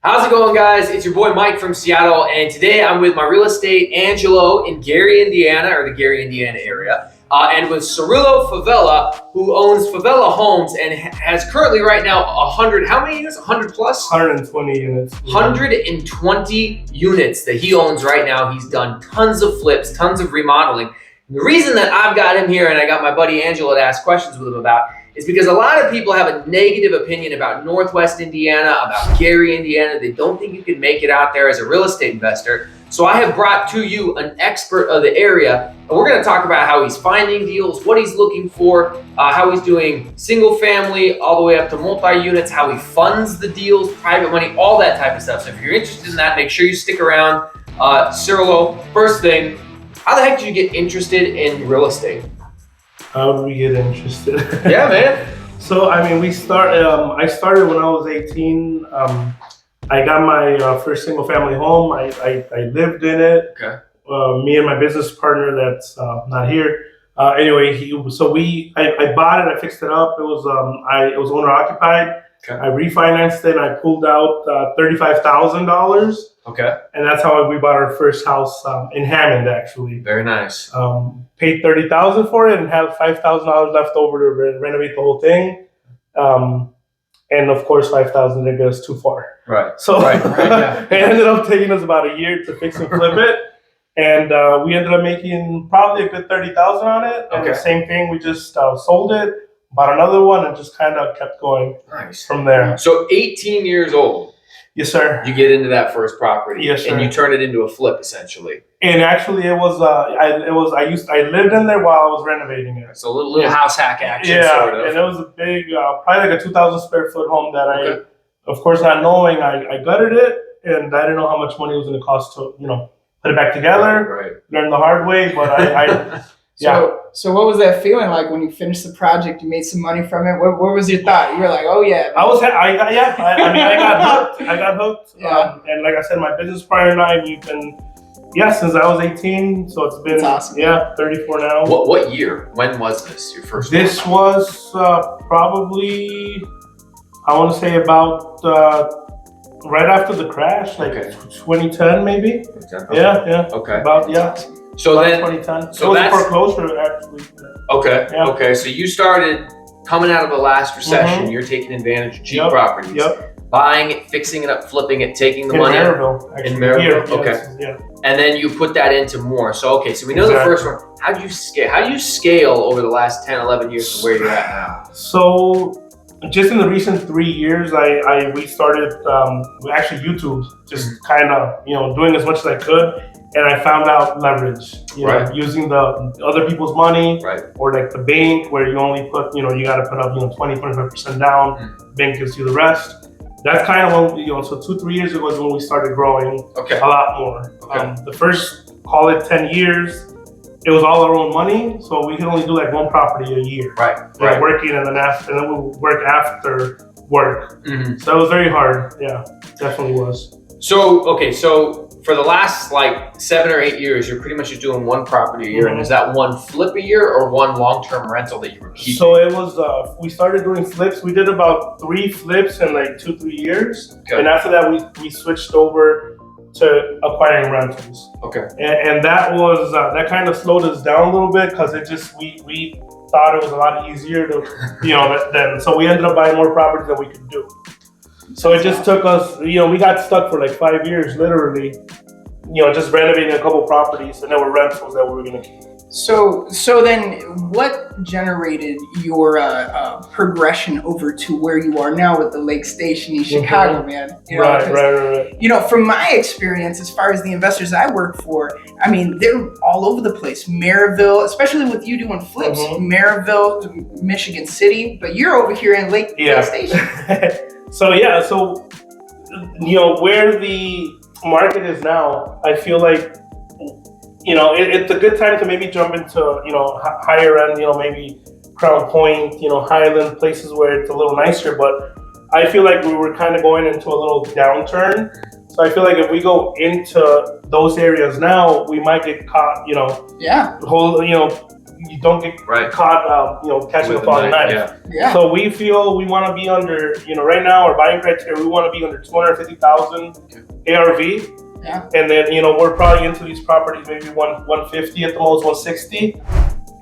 How's it going, guys? It's your boy Mike from Seattle, and today I'm with my real estate Angelo in Gary, Indiana, or the Gary, Indiana area, and with Cirilo Favela, who owns Favela Homes and has currently right now 100, how many units? 100 plus? 120 units. 120 units that he owns right now. He's done tons of flips, tons of remodeling. And the reason that I've got him here and I got my buddy Angelo to ask questions with him about is because a lot of people have a negative opinion about Northwest Indiana, about Gary, Indiana. They don't think you can make it out there as a real estate investor. So I have brought to you an expert of the area, and we're going to talk about how he's finding deals, what he's looking for, how he's doing single family all the way up to multi-units, how he funds the deals, private money, all that type of stuff. So if you're interested in that, make sure you stick around. Cirilo, first thing, how the heck did you get interested in real estate? How did we get interested? Yeah, man. So, I mean, I started when I was 18. I got my first single family home. I lived in it. Okay. Me and my business partner that's not here. Anyway, I bought it, I fixed it up. It was owner occupied. Okay. I refinanced it and I pulled out $35,000. Okay. And that's how we bought our first house in Hammond, actually. Very nice. Paid $30,000 for it and have $5,000 left over to renovate the whole thing. And of course, $5,000 didn't get us too far. Right. So yeah. It ended up taking us about a year to fix and flip it. And we ended up making probably a good $30,000 on it. And the same thing, we just sold it, bought another one, and just kind of kept going from there. So 18 years old. Yes, sir. You get into that first property. Yes, sir. And you turn it into a flip, essentially. And actually, I lived in there while I was renovating it. So a little house hack action, sort of. And it was a big, probably like a 2,000 square foot home that I, of course, not knowing, I gutted it, and I didn't know how much money it was going to cost to, put it back together. Right. Learn the hard way, but So what was that feeling like when you finished the project? You made some money from it. What was your thought? You were like, "Oh yeah." I got hooked. I got hooked. Yeah. And like I said, my business partner and I, we've been since I was 18. So it's been 34 now. What year? When was this? Your first? This was probably, I want to say about right after the crash, like 2010 maybe. Okay. Yeah. Okay. So then, 2010. So it was a foreclosure actually. Okay. Yeah. Okay. So you started coming out of the last recession. Mm-hmm. You're taking advantage of cheap properties. Yep. Buying it, fixing it up, flipping it, taking the money. In Maryville. Here, okay. Yes. And then you put that into more. So so we know the first one. How do you scale over the last 10, 11 years to where you're at now? So just in the recent 3 years, we started actually YouTube, just kind of doing as much as I could. And I found out leverage, using the other people's money, or like the bank where you only put, you got to put up, 20-25% down. Bank gives you the rest. That's kind of when, so 2-3 years ago is when we started growing a lot more. The first, call it 10 years, it was all our own money. So we could only do like one property a year. Right. Working and then we would work after work. Mm-hmm. So it was very hard. Yeah, definitely was. So for the last like 7 or 8 years, you're pretty much just doing one property a year. Mm-hmm. And is that one flip a year or one long-term rental that you were keeping? So it was, we started doing flips. We did about 3 flips in like 2-3 years. Okay. And after that, we switched over to acquiring rentals. Okay. And that was, that kind of slowed us down a little bit because it just, we thought it was a lot easier to, then. So we ended up buying more properties than we could do. So it just took us, we got stuck for like 5 years, literally, just renovating a couple properties, and there were rentals that we were going to keep. So then what generated your progression over to where you are now with the Lake Station in Chicago, man? Right. From my experience, as far as the investors I work for, I mean, they're all over the place. Maryville, especially with you doing flips, Maryville, Michigan City, but you're over here in Lake Station. So where the market is now, I feel like, it's a good time to maybe jump into, higher end, maybe Crown Point, Highland, places where it's a little nicer. But I feel like we were kind of going into a little downturn. So I feel like if we go into those areas now, we might get caught, you don't get caught, catching a falling knife. Yeah. So we feel we want to be under, right now our buying criteria, we want to be under 250,000 ARV. Yeah. And then, we're probably into these properties maybe 150 at the most, 160.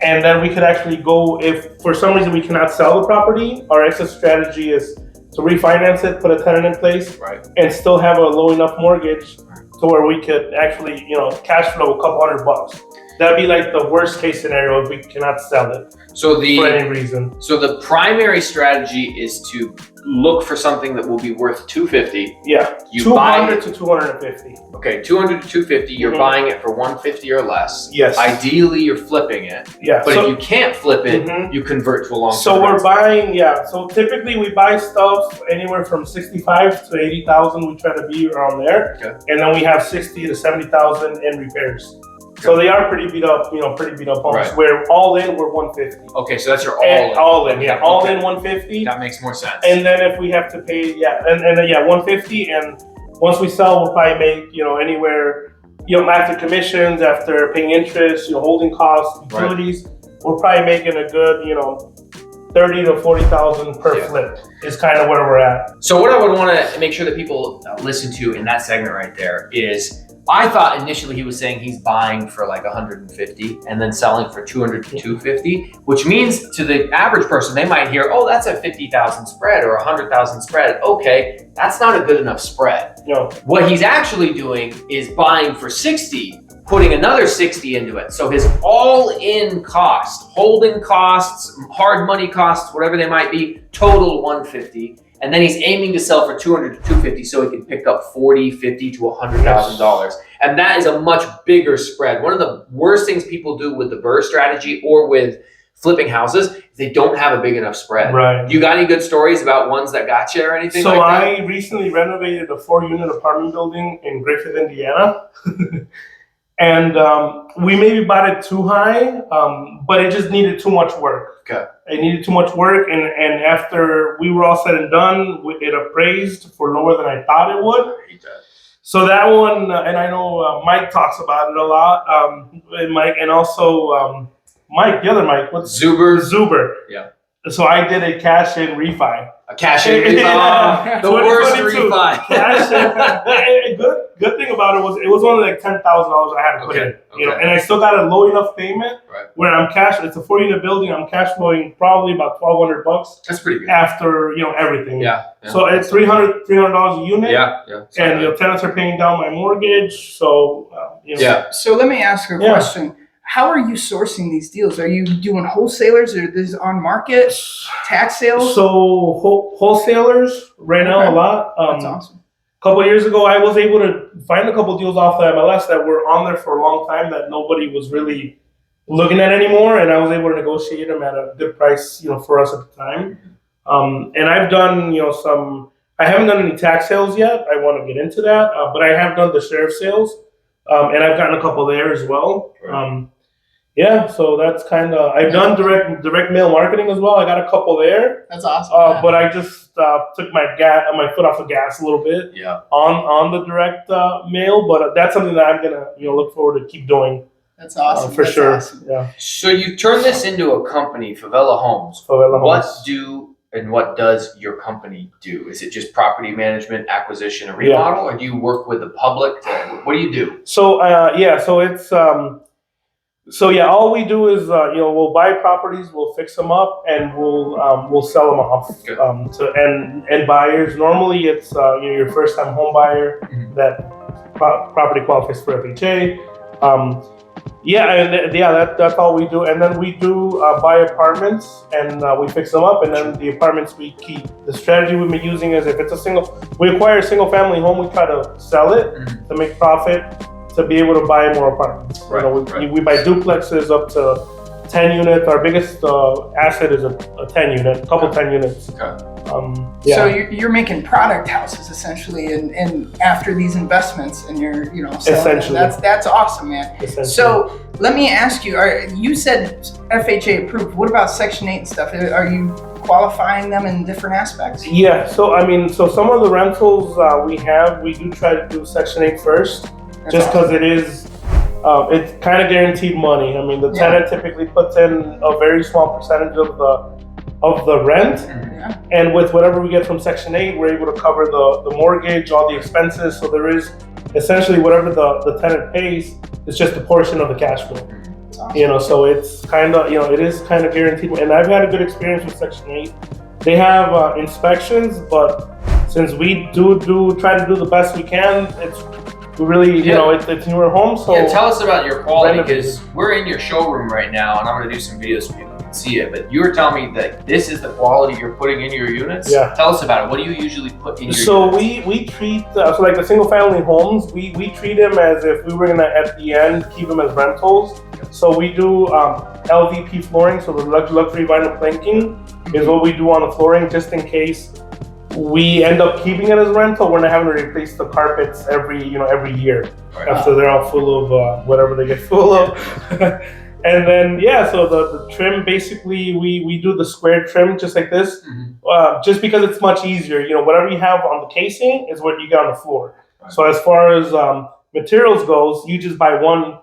And then we could actually go, if for some reason we cannot sell the property, our exit strategy is to refinance it, put a tenant in place, and still have a low enough mortgage to where we could actually, cash flow a couple $100. That'd be like the worst case scenario if we cannot sell it for any reason. So the primary strategy is to look for something that will be worth $250. Yeah, you 200 to 250. Okay, 200 to 250. You're buying it for 150 or less. Yes. Ideally, you're flipping it. Yeah. But if you can't flip it, you convert to a long-term. So we're buying, So typically we buy stuff anywhere from 65 to 80,000. We try to be around there. Okay. And then we have 60 to 70,000 in repairs. So they are pretty beat up, homes. Where all in, we're 150. Okay, so that's your all in, all in 150. That makes more sense. And then if we have to pay, and 150. And once we sell, we'll probably make, anywhere, after commissions, after paying interest, holding costs, utilities, we're probably making a good, 30 to 40,000 per flip is kind of where we're at. So what I would want to make sure that people listen to in that segment right there is, I thought initially he was saying he's buying for like 150 and then selling for 200 to 250, which means to the average person, they might hear, oh, that's a 50,000 spread or 100,000 spread. Okay, that's not a good enough spread. No. What he's actually doing is buying for 60, putting another 60 into it. So his all-in cost, holding costs, hard money costs, whatever they might be, total 150. And then he's aiming to sell for 200 to 250 so he can pick up 40, 50 to $100,000. And that is a much bigger spread. One of the worst things people do with the BRRRR strategy or with flipping houses is they don't have a big enough spread. Right. You got any good stories about ones that got you or anything like that? So I recently renovated a 4-unit apartment building in Griffith, Indiana. And we maybe bought it too high, but it just needed too much work. Okay. It needed too much work, and after we were all said and done, it appraised for lower than I thought it would. I hate that. So that one, and I know Mike talks about it a lot. Mike, and also Mike, the other Mike, what's Zuber. Yeah. So I did a cash-in refi. A cash-in refi. The worst refi. Cash-in. Good thing about it was only like $10,000 I had to put in. And I still got a low enough payment where I'm cash. It's a 4-unit building. I'm cash flowing probably about $1,200. That's pretty good. After everything. Yeah. So it's $300 a unit. Yeah. And tenants are paying down my mortgage. So Yeah. So let me ask a question. How are you sourcing these deals? Are you doing wholesalers or this on market, tax sales? So wholesalers right now a lot. That's awesome. A couple of years ago, I was able to find a couple of deals off the MLS that were on there for a long time that nobody was really looking at anymore, and I was able to negotiate them at a good price, for us at the time. And I've done, some. I haven't done any tax sales yet. I want to get into that, but I have done the sheriff sales, and I've gotten a couple there as well. So that's kind of. I've done direct mail marketing as well. I got a couple there. That's awesome. But I just took my foot off the gas a little bit. Yeah. On the direct mail, but that's something that I'm gonna look forward to keep doing. That's awesome. For sure. Awesome. Yeah. So you turned this into a company, Favela Homes. What does your company do? Is it just property management, acquisition, and remodel, or do you work with the public? What do you do? So so it's all we do is we'll buy properties, we'll fix them up, and we'll sell them off to end buyers. Normally it's your first time home buyer that property qualifies for FHA. That's all we do. And then we do buy apartments and we fix them up, and then the apartments we keep. The strategy we've been using is if it's we acquire a single family home, we try to sell it to make profit, to be able to buy more apartments. We buy duplexes up to 10 units. Our biggest asset is a 10 unit, a couple 10 units. Okay. So you're making product houses essentially, and after these investments, and you're selling them. That's awesome, man. So let me ask you: you said FHA approved? What about Section 8 and stuff? Are you qualifying them in different aspects? Yeah. So some of the rentals we do try to do Section 8 first, just because it is it's kind of guaranteed money. I mean, the tenant typically puts in a very small percentage of the rent, and with whatever we get from Section 8, we're able to cover the mortgage, all the expenses. So there is essentially whatever the tenant pays, it's just a portion of the cash flow. Awesome. So it's kind of, it is kind of guaranteed. And I've had a good experience with Section 8. They have inspections, but since we do try to do the best we can, it's really, it's newer homes. So tell us about your quality, because we're in your showroom right now, and I'm going to do some videos so people can see it. But you were telling me that this is the quality you're putting in your units. Yeah. Tell us about it. What do you usually put in your units? So we treat so like the single family homes, we treat them as if we were gonna at the end keep them as rentals. So we do LVP flooring, so the luxury vinyl planking is what we do on the flooring, just in case we end up keeping it as rental. We're not having to replace the carpets every year after they're all full of whatever they get full of. And then so the trim, basically we do the square trim just like this, just because it's much easier. Whatever you have on the casing is what you get on the floor. So as far as materials goes, you just buy one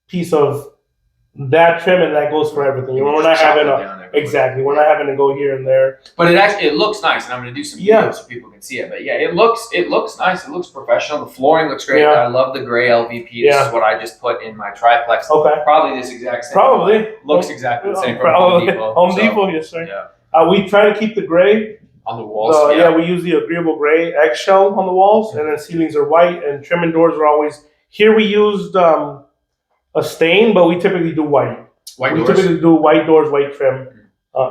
piece of that trim and that goes for everything. We're not having we're not having to go here and there. But it looks nice, and I'm going to do some videos so people can see it. But it looks nice. It looks professional. The flooring looks great. I love the gray LVP. This is what I just put in my triplex. Okay. Probably this exact same. Probably looks exactly the same from Home Depot. Home Depot, yes sir. Yeah. We try to keep the gray on the walls. We use the agreeable gray eggshell on the walls, and then ceilings are white, and trim and doors are always here. We used a stain, but we typically do white. We typically do white doors, white trim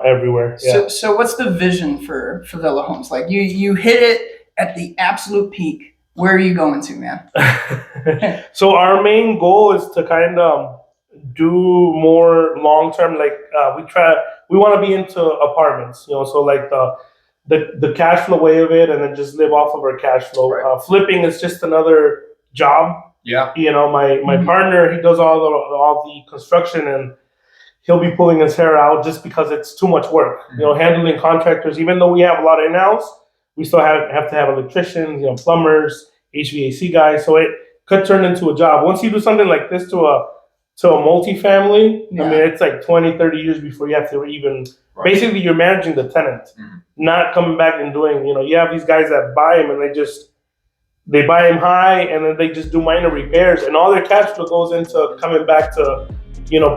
everywhere. Yeah. So what's the vision for Favela Homes? Like you hit it at the absolute peak. Where are you going to, man? So our main goal is to kind of do more long term. Like we want to be into apartments. So like the cash flow way of it, and then just live off of our cash flow. Right. Flipping is just another job. Yeah. My partner, he does all the construction, and he'll be pulling his hair out just because it's too much work. Handling contractors, even though we have a lot in-house, we still have to have electricians, plumbers, HVAC guys. So it could turn into a job. Once you do something like this to a multifamily, I mean, it's like 20, 30 years before you have to even, basically you're managing the tenant, not coming back and doing, you have these guys that buy them and they buy them high, and then they just do minor repairs, and all their cash flow goes into coming back to,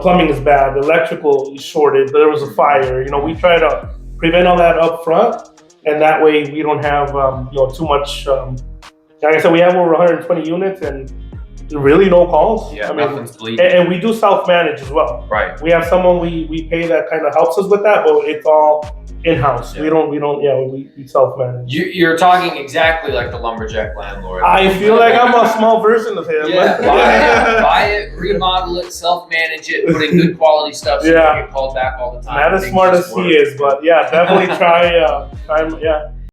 plumbing is bad, electrical is shorted, there was a fire. We try to prevent all that up front, and that way we don't have, too much. Like I said, we have over 120 units, and really no calls. Yeah, nothing's bleeding. And we do self-manage as well. Right. We have someone we pay that kind of helps us with that, but it's all in-house. We self-manage. You're talking exactly like the lumberjack landlord. I feel like I'm a small version of him. Yeah, buy it, remodel it, self-manage it, put in good quality stuff so you don't get called back all the time. Not as smart as he is, but definitely try.